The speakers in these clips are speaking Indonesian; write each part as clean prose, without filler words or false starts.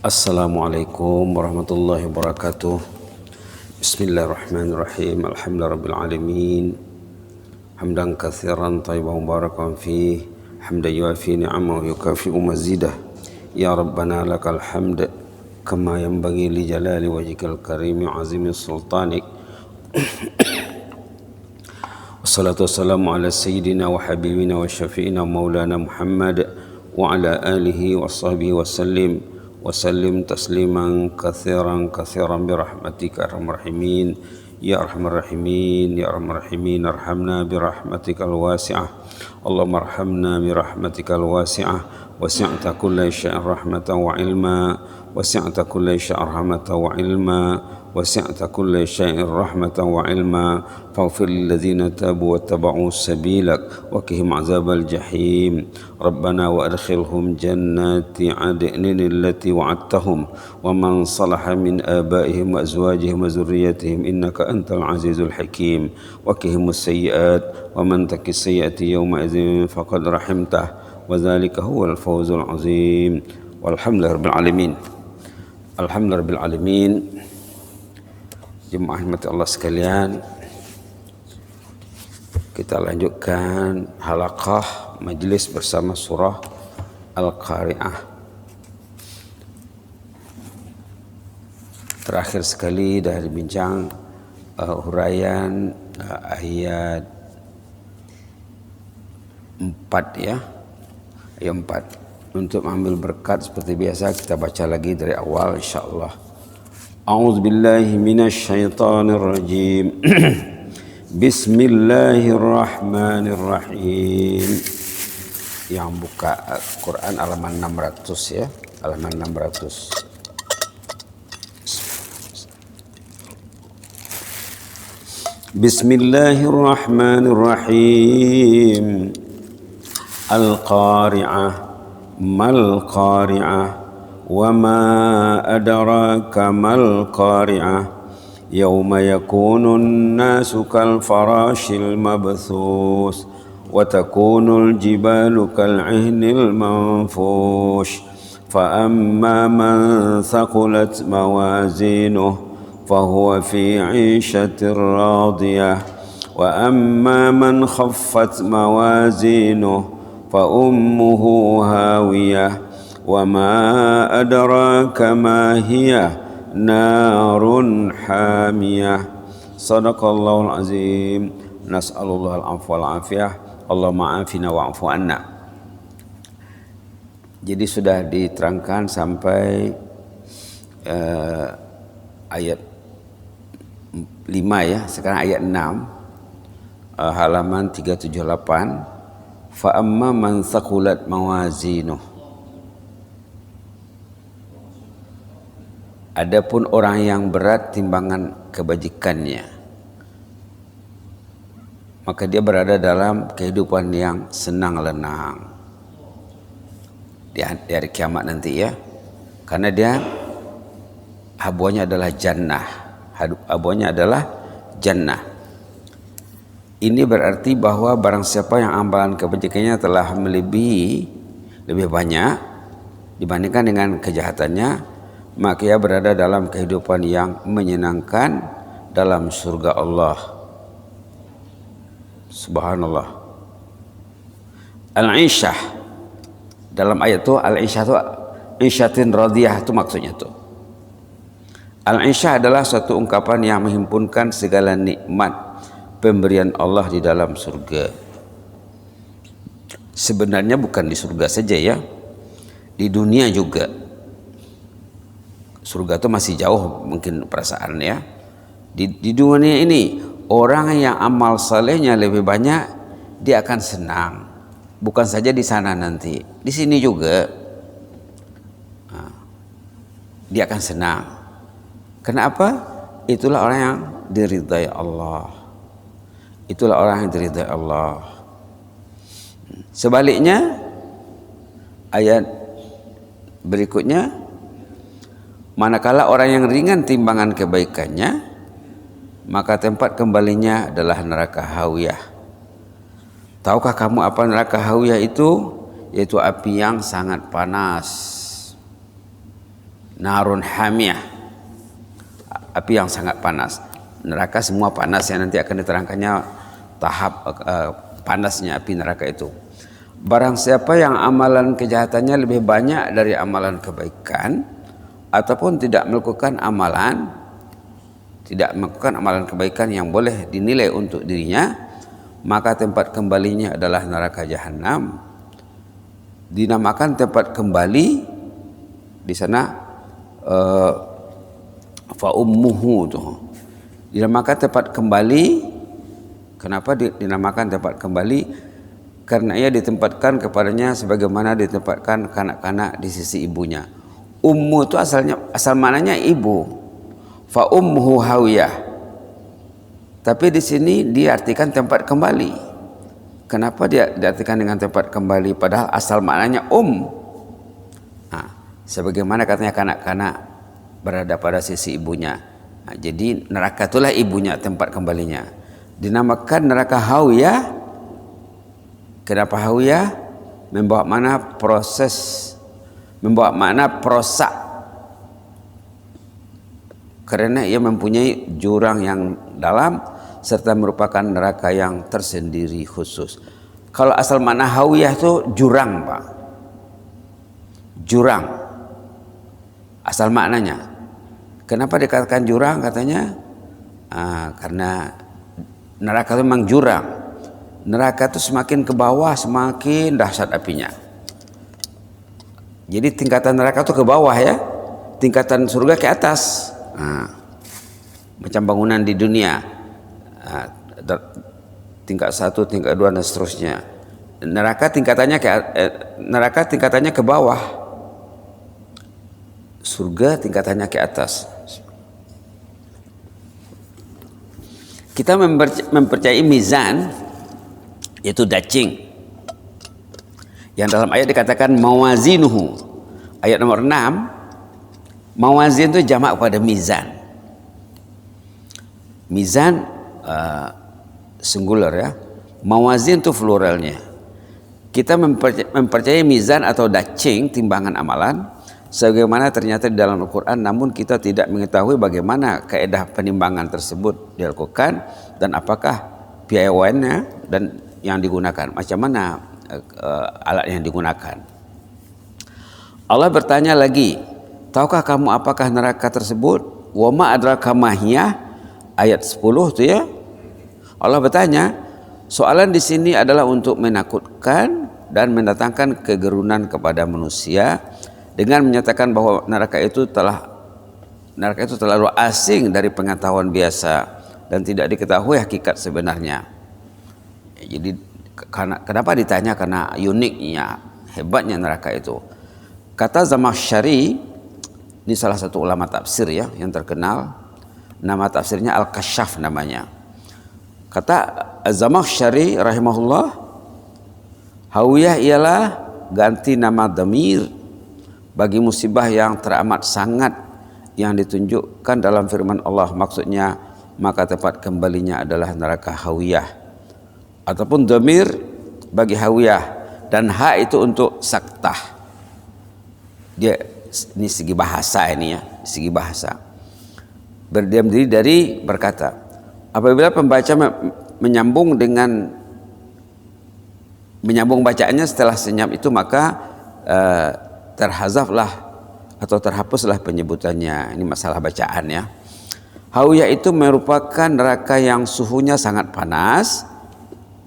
Assalamualaikum warahmatullahi wabarakatuh. Bismillahirrahmanirrahim. Alhamdulillahirabbil alamin. Hamdan katsiran thayyiban mubarakan fih. Hamdan yuafi ni'amahu yukafi'u mazidah. Ya Rabbana lakal hamd kama yanbaghi li jalali wajhikal karim wa azimi sultanik. Wassalatu wassalamu ala sayyidina wa habibina wa syafi'ina maulana Muhammad wa ala alihi wa sahbihi wa sallim tasliman katsiran birahmatika arhamar rahimin ya arhamar rahimin ya arhamar rahimin arhamna birahmatikal wasi'ah. Allahumma arhamna birahmatikal wasi'ah wasi'ta kulla syai'in rahmatan wa ilma wasi'ta kulla syai'in rahmatan wa ilma wasi'ta kulla syai'in rahmatan wa ilma faghfir lil ladzina tabu wattaba'u sabilak wa qihim azabal jahim. Rabbana wa adkhilhum jannati 'adnin allati wa'adtahum wa man salaha min abaihim wa azwajihim wa dzurriyyatihim innaka antal azizul hakim wa qihimus sayyi'at wa man takis sayyi'ati yawma idzin faqad rahimtah wa dzalika huwal fawzul azim. Walhamdulillahirabbil alamin. Alhamdulillahirabbil alamin. Jemaah rahmati Allah sekalian, kita lanjutkan halaqah majlis bersama surah Al-Qari'ah. Terakhir sekali dari bincang huraian ayat 4 ya. Ayat 4. Untuk mengambil berkat seperti biasa kita baca lagi dari awal insyaallah. A'udzu billahi minasy syaithanir rajim. Bismillahirrahmanirrahim. Yang buka Quran halaman 600 ya, halaman 600. Bismillahirrahmanirrahim. Al-Qari'ah, mal Qari'ah. وما أدراك ما القارعة يوم يكون الناس كالفراش المبثوث وتكون الجبال كالعهن المنفوش فأما من ثقلت موازينه فهو في عيشة راضية وأما من خفت موازينه فأمه هاوية وما أدراك ما هي نار حامية صدق الله العظيم نسأل الله العفو والعافية اللهم عافنا wa'fu anna. Jadi sudah diterangkan sampai ayat 5 ya, sekarang ayat 6 halaman 378. Fa amma man thaqulat mawazinuh. Adapun orang yang berat timbangan kebajikannya, maka dia berada dalam kehidupan yang senang lenang di hari kiamat nanti ya. Karena dia habuannya adalah jannah. Habuannya adalah jannah. Ini berarti bahwa barang siapa yang amalan kebajikannya telah melebihi lebih banyak dibandingkan dengan kejahatannya, maka ia berada dalam kehidupan yang menyenangkan dalam surga Allah. Subhanallah. Al-Ishah dalam ayat itu, Al-Ishah itu Isyatin radiyah itu maksudnya tuh. Al-Ishah adalah suatu ungkapan yang menghimpunkan segala nikmat pemberian Allah di dalam surga. Sebenarnya bukan di surga saja ya, di dunia juga. Surga itu masih jauh mungkin perasaan ya. Di dunia ini orang yang amal salehnya lebih banyak, dia akan senang. Bukan saja di sana nanti, di sini juga dia akan senang. Kenapa? Itulah orang yang diridhai Allah. Itulah orang yang diridhai Allah. Sebaliknya ayat berikutnya, manakala orang yang ringan timbangan kebaikannya, maka tempat kembalinya adalah neraka hawiyah. Tahukah kamu apa neraka hawiyah itu? Yaitu api yang sangat panas. narun hamiyah, api yang sangat panas. Neraka semua panas ya, nanti akan diterangkannya tahap panasnya api neraka itu. Barang siapa yang amalan kejahatannya lebih banyak dari amalan kebaikan, ataupun tidak melakukan amalan kebaikan yang boleh dinilai untuk dirinya, maka tempat kembalinya adalah neraka jahanam. Dinamakan tempat kembali di sana fa ummuhu tuh. Dinamakan tempat kembali. Kenapa dinamakan tempat kembali? Karena ia ditempatkan kepadanya sebagaimana ditempatkan kanak-kanak di sisi ibunya. Ummu itu asal maknanya ibu. Fa ummuhu hawiyah. Tapi di sini diartikan tempat kembali. Kenapa dia diartikan dengan tempat kembali padahal asal maknanya Nah, sebagaimana katanya kanak-kanak berada pada sisi ibunya. Nah, jadi neraka itulah ibunya, tempat kembalinya. Dinamakan neraka hawiyah. Kenapa hawiyah? Membawa makna perosak. Karena ia mempunyai jurang yang dalam serta merupakan neraka yang tersendiri khusus. Kalau asal makna hawiyah itu jurang, Pak. Jurang. Asal maknanya. Kenapa dikatakan jurang katanya? Karena neraka itu memang jurang. Neraka itu semakin ke bawah semakin dahsyat apinya. Jadi tingkatan neraka itu ke bawah ya, tingkatan surga ke atas. Macam bangunan di dunia, tingkat 1, tingkat 2 dan seterusnya. Neraka tingkatannya ke bawah, surga tingkatannya ke atas. Kita mempercayai mizan, yaitu dacing, yang dalam ayat dikatakan mawazinuhu. Ayat nomor 6, mawazin itu jamak pada mizan. Mizan singular ya, mawazin itu pluralnya. Kita mempercayai mizan atau dacing, timbangan amalan, sebagaimana ternyata di dalam Al-Quran, namun kita tidak mengetahui bagaimana kaedah penimbangan tersebut dilakukan dan apakah piawaiannya dan yang digunakan, macam mana alat yang digunakan. Allah bertanya lagi, tahukah kamu apakah neraka tersebut? Wa ma adraka mahiyah, ayat 10 itu ya. Allah bertanya, soalan di sini adalah untuk menakutkan dan mendatangkan kegerunan kepada manusia dengan menyatakan bahwa neraka itu terlalu asing dari pengetahuan biasa dan tidak diketahui hakikat sebenarnya. Jadi kenapa ditanya? Karena uniknya, hebatnya neraka itu. Kata Zamakhsyari, ini salah satu ulama tafsir ya yang terkenal, nama tafsirnya Al-Kasyaf namanya. Kata Zamakhsyari rahimahullah, hawiyah ialah ganti nama dhamir bagi musibah yang teramat sangat yang ditunjukkan dalam firman Allah, maksudnya maka tempat kembalinya adalah neraka hawiyah, ataupun dhamir bagi hawiyah, dan ha itu untuk saktah. Dia ini segi bahasa ini ya, segi bahasa. Berdiam diri dari berkata. Apabila pembaca menyambung bacaannya setelah senyap itu, maka terhazaflah atau terhapuslah penyebutannya. Ini masalah bacaan ya. Hawiyah itu merupakan neraka yang suhunya sangat panas.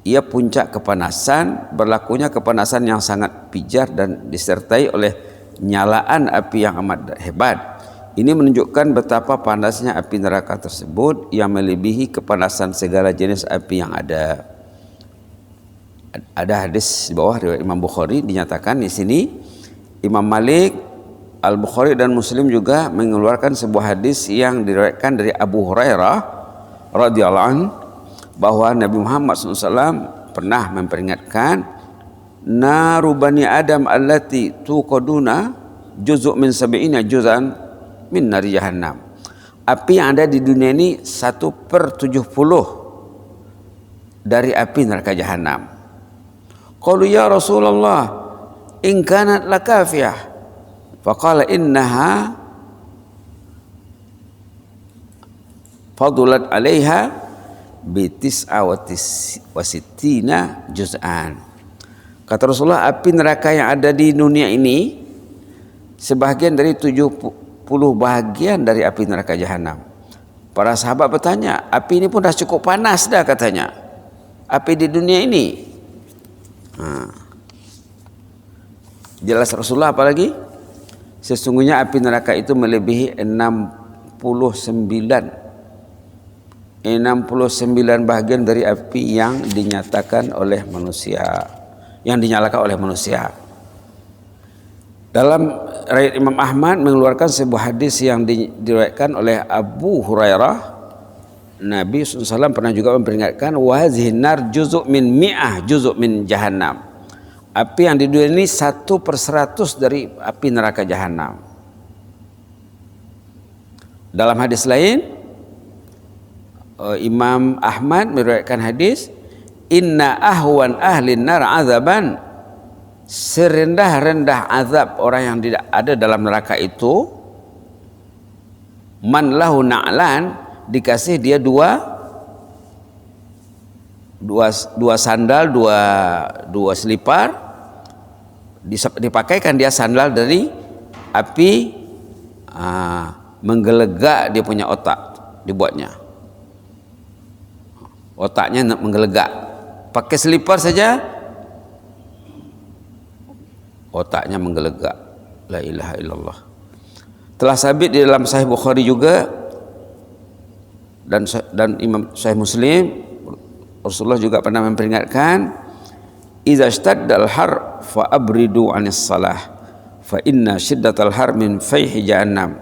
Ia puncak kepanasan, berlakunya kepanasan yang sangat pijar dan disertai oleh nyalaan api yang amat hebat. Ini menunjukkan betapa panasnya api neraka tersebut yang melebihi kepanasan segala jenis api yang ada. Ada hadis di bawah riwayat Imam Bukhari, dinyatakan di sini Imam Malik, Al-Bukhari dan Muslim juga mengeluarkan sebuah hadis yang diriwayatkan dari Abu Hurairah radhiyallahu anhu bahwa Nabi Muhammad SAW pernah memperingatkan, naru bani Adam allati tuqaduna juzuk min sab'ina juzan min nari jahannam. Api yang ada di dunia ini 1/70 dari api neraka jahanam. Qalu ya Rasulullah in kanat lakafiyah, faqala innaha fadulat 'alaiha bi tis'a wa sittina juz'an. Kata Rasulullah, api neraka yang ada di dunia ini sebahagian dari 70 bahagian dari api neraka jahanam. Para sahabat bertanya, api ini pun dah cukup panas dah katanya, api di dunia ini. Jelas Rasulullah apalagi? Sesungguhnya api neraka itu melebihi 69 bahagian dari api yang dinyatakan oleh manusia, yang dinyalakan oleh manusia. Dalam riwayat Imam Ahmad mengeluarkan sebuah hadis yang diriwayatkan oleh Abu Hurairah, Nabi SAW pernah juga memperingatkan, wahazihin nar juzuk min mi'ah juzuk min jahannam. Api yang di dunia ini 1/100 dari api neraka jahanam. Dalam hadis lain, Imam Ahmad meriwayatkan hadis, inna ahwan ahli nar azaban, serendah-rendah azab orang yang tidak ada dalam neraka itu, man lahu na'lan, dikasih dia dua sandal, dua selipar, dipakaikan dia sandal dari api, menggelegak dia punya otak, dibuatnya otaknya menggelegak, pakai selipar saja otaknya menggelegak. La ilaha illallah. Telah sabit di dalam Sahih Bukhari juga dan Imam Sahih Muslim, Rasulullah juga pernah memperingatkan, idza ishtaddal har fa abridu 'anis salah fa inna shiddatal har min fayhi jahannam.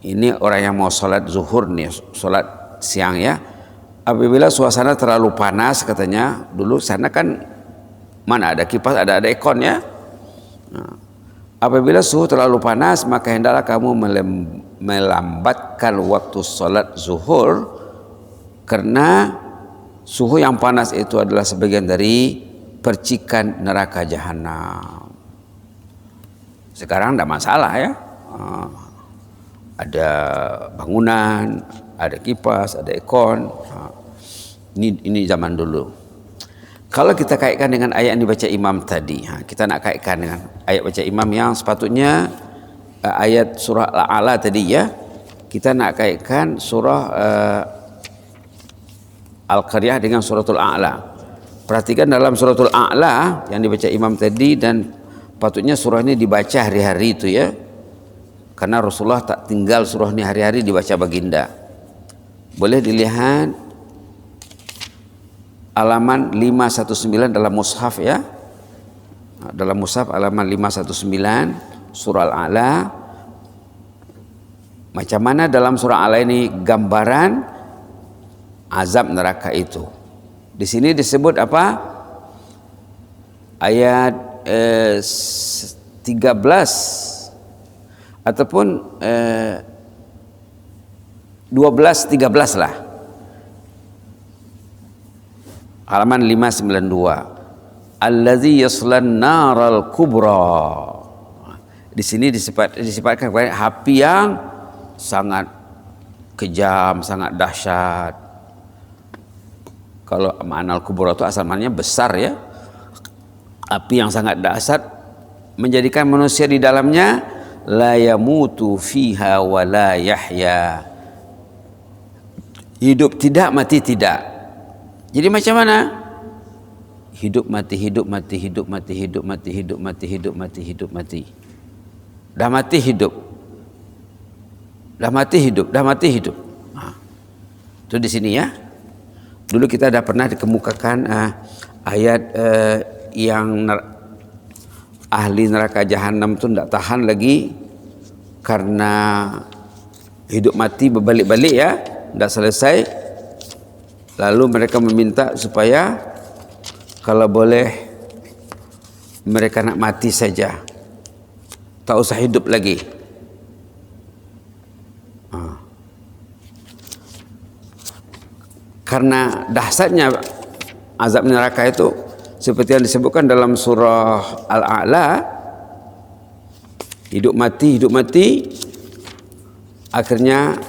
Ini orang yang mau salat zuhur nih, salat siang ya. Apabila suasana terlalu panas, katanya dulu sana kan mana ada kipas, ada aircon ya. Nah, apabila suhu terlalu panas, maka hendaklah kamu melambatkan waktu salat zuhur, karena suhu yang panas itu adalah sebagian dari percikan neraka jahanam. Sekarang tidak masalah ya, ada bangunan, ada kipas, ada aircon. Ini zaman dulu. Kalau kita kaitkan dengan ayat yang dibaca imam tadi, kita nak kaitkan dengan ayat baca imam yang sepatutnya ayat surah Al-A'la tadi ya, kita nak kaitkan surah Al-Qaryah dengan suratul A'la. Perhatikan dalam suratul A'la yang dibaca imam tadi, dan patutnya surah ini dibaca hari-hari itu ya, karena Rasulullah tak tinggal surah ini hari-hari dibaca baginda. Boleh dilihat halaman 519 dalam mushaf ya, dalam mushaf halaman 519 surah Al-A'la. Macam mana dalam surah Al-A'la ini gambaran azab neraka itu. Di sini disebut apa? Ayat 13 ataupun 12-13 lah. Halaman 592. Allazi yaslan naral kubra. Di sini disifatkan kepada api yang sangat kejam, sangat dahsyat. Kalau ma'anal kubra itu asal maknanya besar ya. Api yang sangat dahsyat menjadikan manusia di dalamnya la yamutu fiha wa la yahya. Hidup tidak, mati tidak. Jadi macam mana? Hidup mati, hidup mati, hidup mati, hidup mati, hidup mati, hidup mati, hidup mati. Dah mati hidup. Dah mati hidup, dah mati hidup. Itu di sini ya. Dulu kita dah pernah dikemukakan ayat yang ahli neraka jahanam itu tidak tahan lagi karena hidup mati berbalik-balik ya, tidak selesai. Lalu mereka meminta supaya kalau boleh mereka nak mati saja, tak usah hidup lagi. Karena dahsyatnya azab neraka itu seperti yang disebutkan dalam surah Al-A'la, hidup mati, akhirnya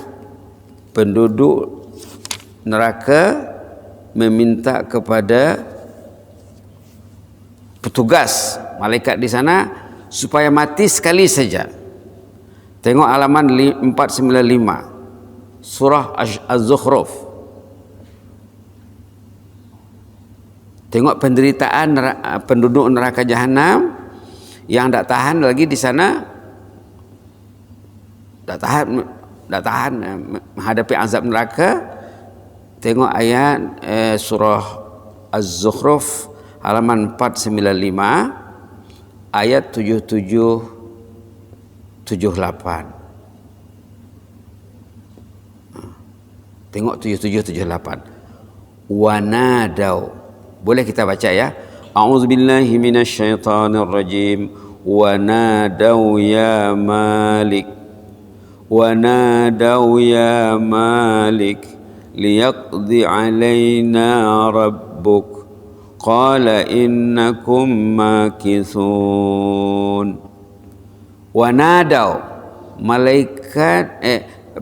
penduduk neraka meminta kepada petugas malaikat di sana supaya mati sekali saja. Tengok halaman 495 surah Az-Zukhruf. Tengok penderitaan penduduk neraka jahanam yang tak tahan lagi di sana, tak tahan menghadapi azab neraka. Tengok ayat surah Az-Zukhruf halaman 495 ayat 77-78. Tengok 77-78. Wanadau. Boleh kita baca ya. A'udzubillahi minasyaitonirrajim. Wanadau ya Malik. Wanadau ya Malik liyaqdi alaina rabbuk. Qala innakum makithun. Wanadau, malaikat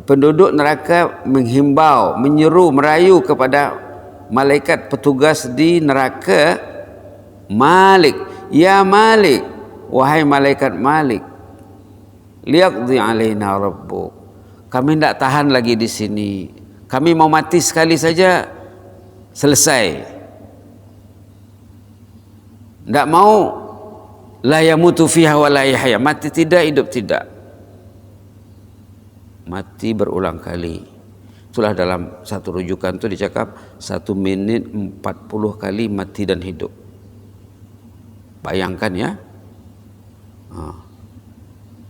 penduduk neraka menghimbau, menyeru, merayu kepada malaikat petugas di neraka, Malik, ya Malik, wahai malaikat Malik, liyaqdi alaina rabbuk, kami tidak tahan lagi di sini, kami mau mati sekali saja selesai, tidak mau la yamutu fiha wa la yahya, mati tidak, hidup tidak, mati berulang kali. Itulah dalam satu rujukan itu dicakap 1 menit 40 kali mati dan hidup. Bayangkan ya,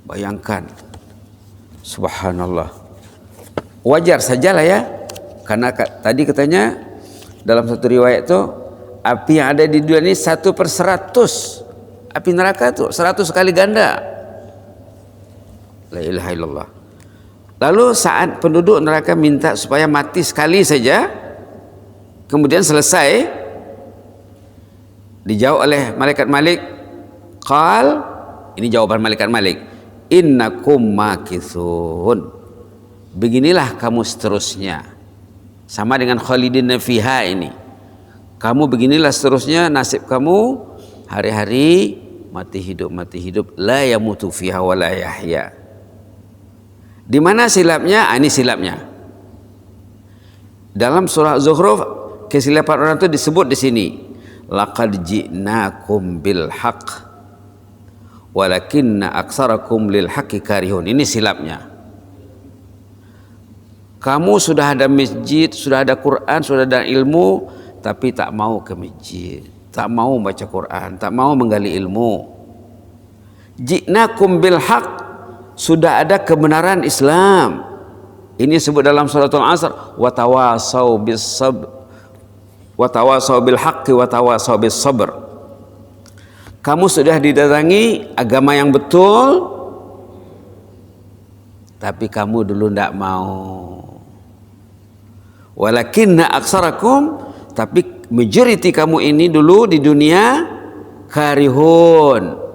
bayangkan, subhanallah. Wajar sajalah ya, karena tadi katanya dalam satu riwayat itu api yang ada di dunia ini 1/100 api neraka itu 100 kali ganda. La ilaha illallah. Lalu saat penduduk neraka minta supaya mati sekali saja, kemudian selesai, dijawab oleh malaikat Malik, qal, ini jawaban malaikat Malik, innakum makithun, beginilah kamu seterusnya, sama dengan khalidin fiha ini, kamu beginilah seterusnya nasib kamu, hari-hari mati hidup, la yamutu fiha wa la yahya. Di mana silapnya? Ini silapnya. Dalam surah Zukhruf, kesilapan orang itu disebut di sini. Laqad ji'nakum bil haqq walakinna aktsarakum lil haqqi karihun. Ini silapnya. Kamu sudah ada masjid, sudah ada Quran, sudah ada ilmu, tapi tak mau ke masjid, tak mau baca Quran, tak mau menggali ilmu. Ji'nakum bil haqq, sudah ada kebenaran Islam. Ini disebut dalam suratul Asr, wa tawasau bis sabr wa tawasau bil haqqi wa tawasau bis sabr. Kamu sudah didatangi agama yang betul, tapi kamu dulu tidak mau. Walakinna aktsarakum, tapi majority kamu ini dulu di dunia karihun,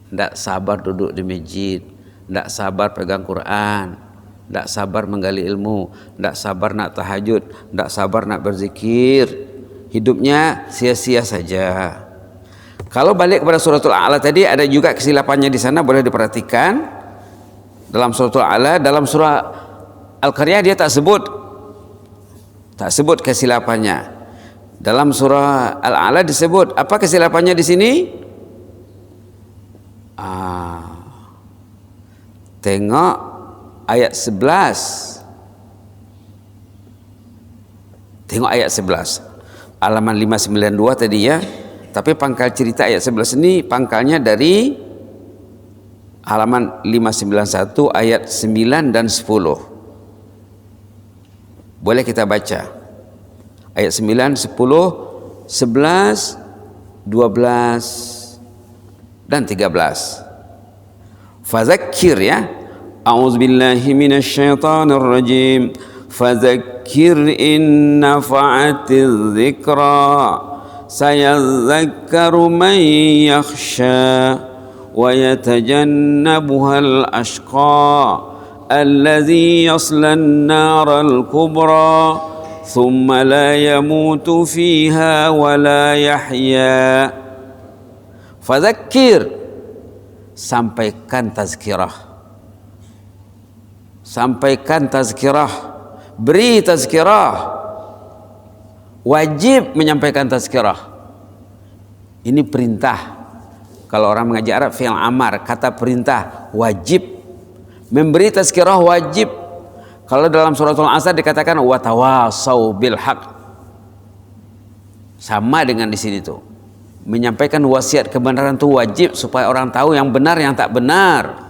tidak sabar duduk di masjid, tidak sabar pegang Quran, tidak sabar menggali ilmu, tidak sabar nak tahajud, tidak sabar nak berzikir, hidupnya sia-sia saja. Kalau balik kepada suratul A'la tadi, ada juga kesilapannya di sana, boleh diperhatikan. Dalam suratul A'la, dalam surah Al-Qaryah dia tak sebut kesilapannya. Dalam surah Al-A'la disebut apa kesilapannya di sini? Tengok ayat 11. Tengok ayat 11. Halaman 592 tadi ya. Tapi pangkal cerita ayat 11 ini pangkalnya dari halaman 591 ayat 9 dan 10. Boleh kita baca. Ayat 9, 10, 11, 12 dan 13. Fadzakir ya. A'udzubillahi minasyaitonir rajim. Fadzakir in nafa'atiz dzikra sayadzakkaru man yakhsha wa yatajannabuhal ashqa الذي يصلى النار الكبرى ثم لا يموت فيها ولا يحيا. Fadzakir, sampaikan tazkirah, sampaikan tazkirah, beri tazkirah, wajib menyampaikan tazkirah. Ini perintah. Kalau orang mengaji Arab, fi'il amar, kata perintah, wajib. Memberi tazkirah wajib. Kalau dalam suratul Asr dikatakan watawasau bil haq, sama dengan di sini tuh. Menyampaikan wasiat kebenaran itu wajib supaya orang tahu yang benar yang tak benar.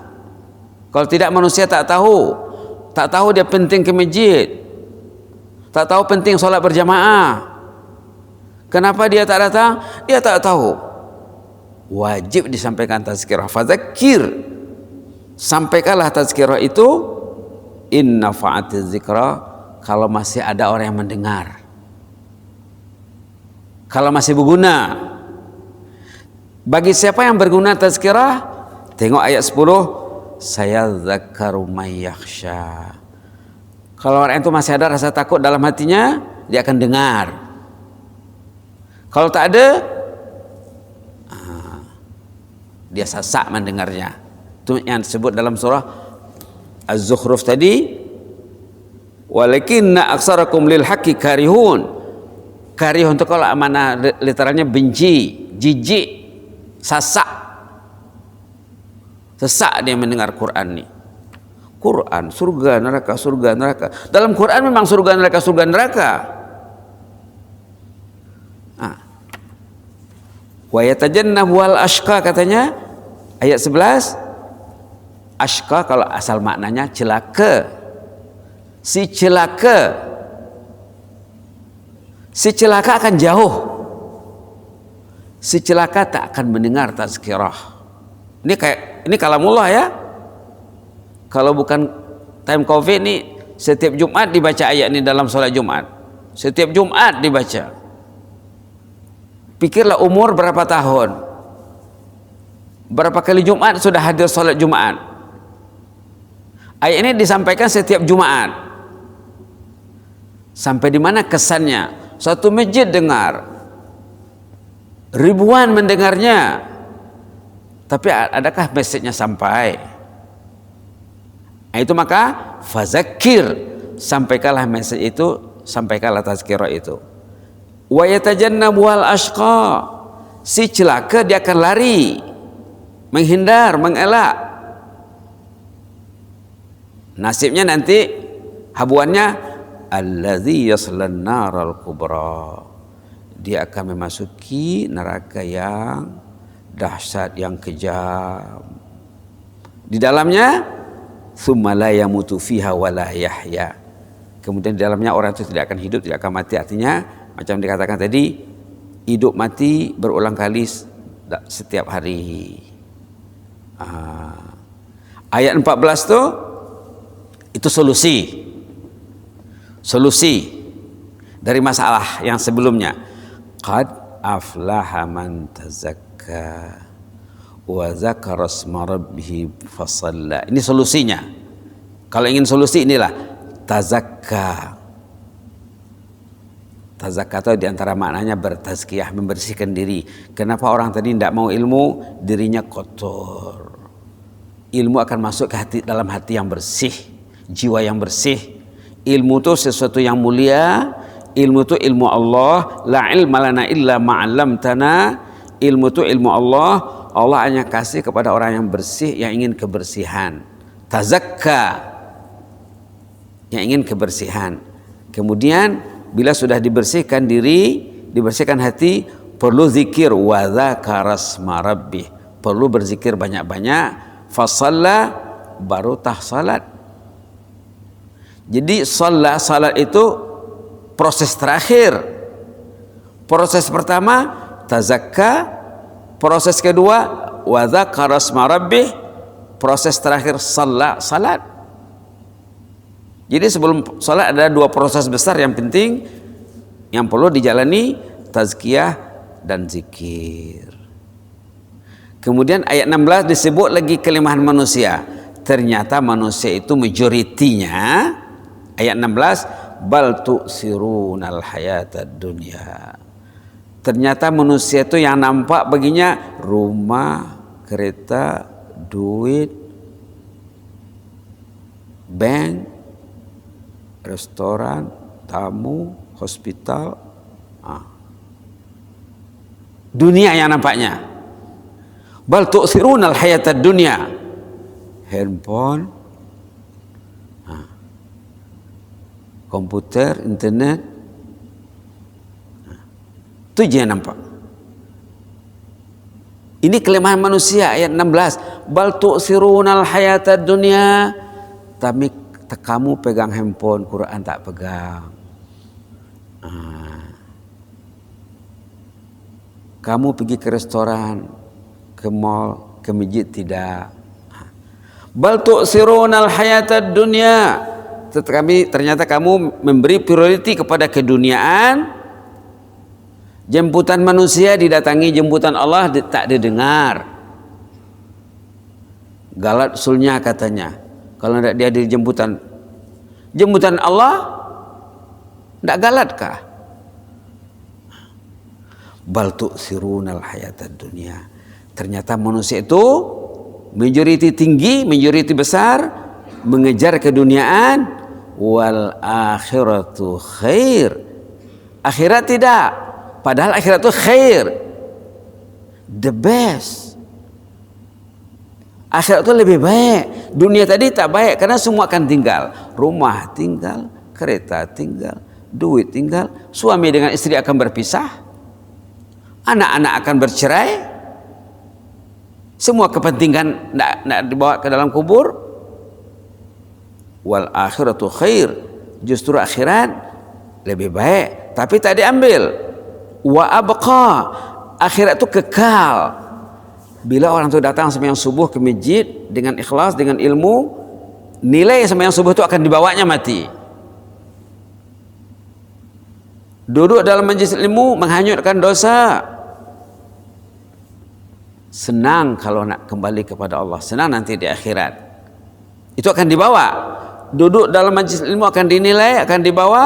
Kalau tidak manusia tak tahu. Tak tahu dia penting ke masjid. Tak tahu penting solat berjamaah. Kenapa dia tak datang? Dia tak tahu. Wajib disampaikan tazkirah. Fadzakir, sampaikanlah tazkirah itu, in nafa'atiz zikra, kalau masih ada orang yang mendengar, kalau masih berguna. Bagi siapa yang berguna tazkirah? Tengok ayat 10, sayadzakkaru may yakhsha. Kalau orang itu masih ada rasa takut dalam hatinya, dia akan dengar. Kalau tak ada, dia sasak mendengarnya. Itu yang disebut dalam surah Az-Zukhruf tadi, walakinna aktsarakum lil haqqi karihun. Karihun itu kalau mana literalnya benci, jijik, sasak. Sesak dia mendengar Quran nih. Quran, surga neraka, surga neraka. Dalam Quran memang surga neraka, surga neraka. Wa yatajannabu wal ashqa, katanya ayat 11. Ashqa kalau asal maknanya celaka. Si celaka akan jauh. Si celaka tak akan mendengar tazkirah. Ini kalamullah ya. Kalau bukan time covid ini, setiap Jumat dibaca ayat ini dalam sholat Jumat. Setiap Jumat dibaca. Pikirlah umur berapa tahun, berapa kali Jumat sudah hadir sholat Jumat. Ayat ini disampaikan setiap Jumat. Sampai di mana kesannya? Satu masjid dengar, ribuan mendengarnya, tapi adakah message-nya sampai? Itu maka fazakir, sampaikanlah message itu, sampaikanlah tazkirah itu. Wa yatajannabu wal ashqa, si celaka dia akan lari, menghindar, mengelak. Nasibnya nanti, habuannya allazi yaslan naral kubra, dia akan memasuki neraka yang dahsyat, yang kejam. Di dalamnya tsumma la yamutu fiha wala yahya, kemudian di dalamnya orang itu tidak akan hidup, tidak akan mati. Artinya macam dikatakan tadi, hidup mati berulang kali setiap hari. Ayat 14 tuh, itu solusi dari masalah yang sebelumnya. Qad aflaha man tazakka wa dzakara asma rabbih fasalla. Ini solusinya. Kalau ingin solusi, inilah tazakka. Tazakka itu diantara maknanya bertazkiyah, membersihkan diri. Kenapa orang tadi tidak mau ilmu? Dirinya kotor. Ilmu akan masuk ke hati, dalam hati yang bersih, jiwa yang bersih. Ilmu itu sesuatu yang mulia. Ilmu itu ilmu Allah. La ilma lana illa ma'allamtana. Ilmu itu ilmu Allah. Allah hanya kasih kepada orang yang bersih, yang ingin kebersihan. Tazakka, yang ingin kebersihan. Kemudian bila sudah dibersihkan diri, dibersihkan hati, perlu zikir, wa dzakara asma rabbih, perlu berzikir banyak-banyak. Fasalla, baru tah salat. Jadi salat itu proses terakhir. Proses pertama tazakka, proses kedua wa dzakara asma rabbih, proses terakhir salat. Jadi sebelum salat ada dua proses besar yang penting yang perlu dijalani, tazkiyah dan zikir. Kemudian ayat 16 disebut lagi kelemahan manusia. ternyata manusia itu majoritinya, ayat 16, bal tu'sirunal hayatad dunya. Ternyata manusia itu yang nampak baginya rumah, kereta, duit, bank, restoran, tamu, hospital, dunia yang nampaknya. Bal tu'sirunal hayatad dunya, handphone, komputer, internet, itu je yang nampak. Ini kelemahan manusia, ayat 16. Bal tu'sirunal hayatad dunya, tapi kamu pegang handphone, Quran tak pegang. Kamu pergi ke restoran, ke mall, ke masjid tidak. Bal tu'sirunal hayatad dunya, tetapi ternyata kamu memberi prioriti kepada keduniaan. Jemputan manusia didatangi, jemputan Allah tak didengar. Galat sulnya katanya, kalau tidak dia di jemputan Allah, tidak galatkah? Bal tu'sirunal hayatad dunya. Ternyata manusia itu majoriti tinggi, majoriti besar mengejar keduniaan. Wal akhiratu khair. Akhirat tidak. Padahal akhirat itu khair, the best. Akhirat itu lebih baik. Dunia tadi tak baik karena semua akan tinggal. Rumah tinggal, kereta tinggal, duit tinggal, suami dengan istri akan berpisah, anak-anak akan bercerai, semua kepentingan nak dibawa ke dalam kubur. Wal akhiratu khair, justru akhirat lebih baik, tapi tak diambil. Wa abqa, akhirat itu kekal. Bila orang itu datang sembahyang subuh ke masjid dengan ikhlas, dengan ilmu, nilai sembahyang subuh itu akan dibawanya mati. Duduk dalam majlis ilmu menghanyutkan dosa. Senang kalau nak kembali kepada Allah, senang nanti di akhirat. Itu akan dibawa. Duduk dalam majlis ilmu akan dinilai, akan dibawa,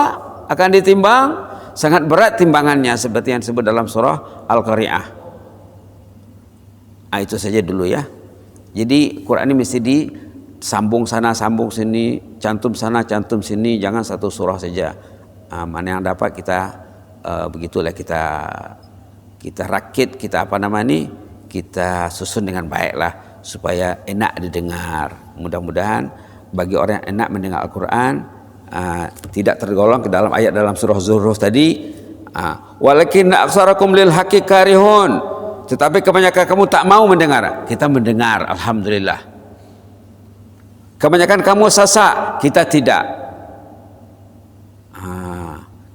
akan ditimbang. Sangat berat timbangannya seperti yang disebut dalam surah Al-Qari'ah. Itu saja dulu ya. Jadi Quran ini mesti disambung sana, sambung sini, cantum sana, cantum sini, jangan satu surah saja. Mana yang dapat kita begitulah kita rakit, kita kita susun dengan baiklah supaya enak didengar. Mudah-mudahan bagi orang yang enak mendengar Al-Quran, tidak tergolong ke dalam ayat dalam surah Zuhruf tadi, walakinna aktsarakum lil haqqi karihun, tetapi kebanyakan kamu tak mau mendengar. Kita mendengar, alhamdulillah. Kebanyakan kamu sasak, kita tidak.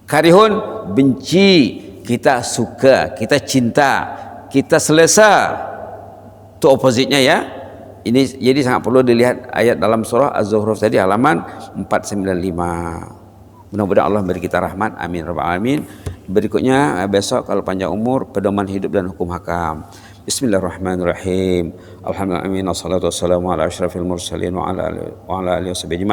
Karihun, benci, kita suka, kita cinta, kita selesa. Itu opposite-nya ya. Ini jadi sangat perlu dilihat ayat dalam surah Az-Zuhruf tadi halaman 495. Mudah-mudahan Allah beri kita rahmat, amin rabbal alamin. Berikutnya besok kalau panjang umur, pedoman hidup dan hukum hakam. Bismillahirrahmanirrahim. Alhamdulillah, wassalatu wassalamu ala asyrafil mursalin wa ala alihi washabihi.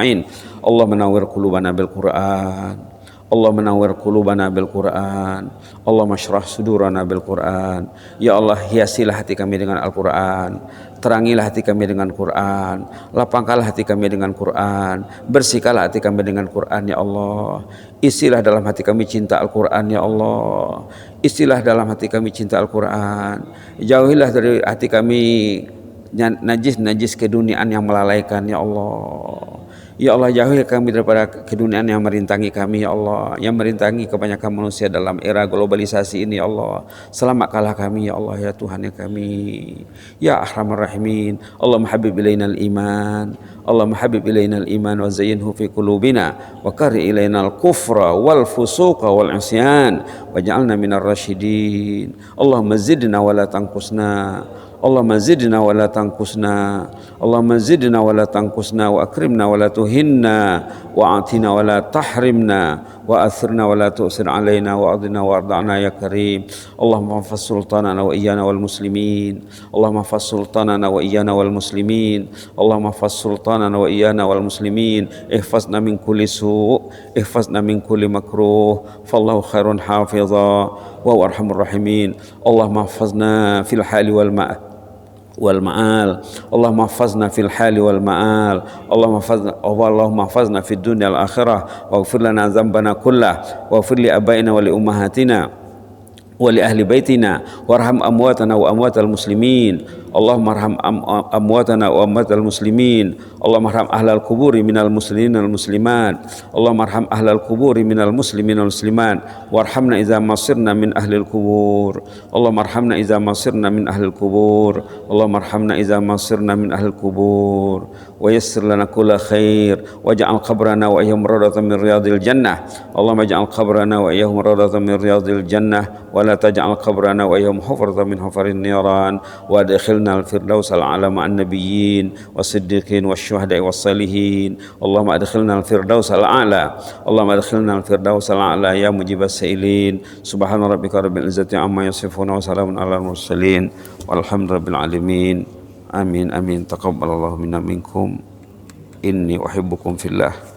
Allah menawwir qulubana bil Qur'an. Allah menawwir qulubana bil Qur'an. Allah masyrah sudurana bil Qur'an. Ya Allah, hiasilah hati kami dengan Al-Qur'an. Terangilah hati kami dengan Quran, lapangkanlah hati kami dengan Quran, bersihkanlah hati kami dengan Quran ya Allah. Isilah dalam hati kami cinta Al-Quran ya Allah. Isilah dalam hati kami cinta Al-Quran. Jauhilah dari hati kami najis-najis keduniaan yang melalaikan ya Allah. Ya Allah, jauhi kami daripada keduniaan yang merintangi kami ya Allah, yang merintangi kebanyakan manusia dalam era globalisasi ini ya Allah. Selamatkanlah kami ya Allah ya Tuhan ya kami ya Arhamar Rahimin. Allahumma habib ilainal iman, Allahumma habib ilainal iman wa zayyinhu fi qulubina wa kari ilainal kufra wal fusuqa wal isyan waj'alna minar rasyidin. Allahumma zidna wa la tanqusna, Allahumma zidna wa la tanqusna, Allahumma zidna wa la tanqusna, wa akrimna wa la tuhinna, wa atina wa la tahrimna, wa athirna wa la tu'sir alaina, wa adina wa arda'na ya karim. Allahumma hafaz sultanana wa iyana wal muslimin, Allahumma hafaz sultanana wa iyana wal muslimin, Allahumma hafaz sultanana wa iyana wal muslimin, ihfazna min kulli su', ihfazna min kulli makruh, fallahu khairun hafidha wa huwa arhamur rahimin. Allahumma hafazna fil hali wal ma'al, Allahumma hafazna fil hali wal ma'al, Allahumma hafazna fid dunya al akhirah, waghfir lana dzambana kullah, waghfir li abaina wa li ummahatina wa li ahli baitina, warham amwatana wa amwatal muslimin, Allahumma arham amwatana wa amwatal muslimin, Allahumma arham ahlal kuburi minal muslimin wal muslimat, Allahumma arham ahlal kuburi minal muslimin wal muslimat, warhamna idza masirna min ahlil kubur, Allahumma arhamna idza masirna min ahlil kubur, Allahumma arhamna idza masirna min ahlil kubur, wa yassir lana kulla khair, waj'al qabrana wa iyyahum rawdatan min riyadil jannah, Allahumma ij'al qabrana wa iyyahum rawdatan min riyadil jannah, wa la taj'al qabrana wa iyyahum hufratan min hufarin niran, wa adkhilna al-firdaus al-a'la ma'an nabiyyin was-siddiqin wasyuhada'i was-salihin, Allahumma adkhilna al-firdaus al-a'la, Allahumma adkhilna al-firdaus al-a'la ya mujibas sa'ilin. Subhana rabbika rabbil izzati amma yasifun, wa salamun alal mursalin, walhamdulillahi rabbil alamin. Amin amin. Taqabbalallahu minna minkum, inni uhibbukum fillah.